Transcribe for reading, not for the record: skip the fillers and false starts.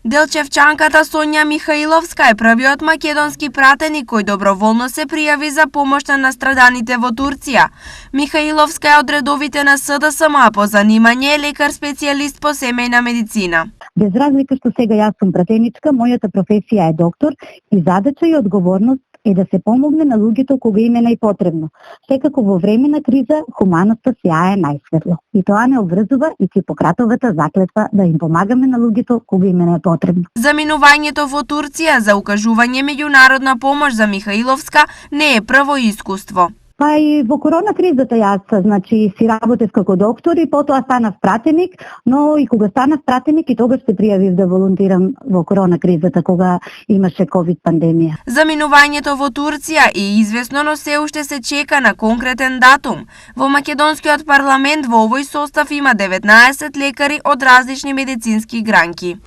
Делчевчанката Сонја Михаиловска е првиот македонски пратеник кој доброволно се пријави за помош на настраданите во Турција. Михаиловска е од редовите на СДСМ, а по занимање е лекар-специјалист по семејна медицина. Без разлика што сега јас сум пратеничка, мојата професија е доктор и задача и одговорност е да се помогне на луѓето кога им е најпотребно. Секако во време на криза, хуманоста сјае најсветло. И тоа не обврзува и Хипократовата заклетва да им помагаме на луѓето кога им е најпотребно. Заминувањето во Турција за укажување меѓународна помош за Михаиловска не е прво искуство. Па и во корона кризата јас, си работев како доктор и потоа станав пратеник, но и кога станав пратеник и тогаш се пријавив да волонтирам во корона кризата кога имаше ковид пандемија. Заминувањето во Турција е известно, но се уште се чека на конкретен датум. Во македонскиот парламент во овој состав има 19 лекари од различни медицински гранки.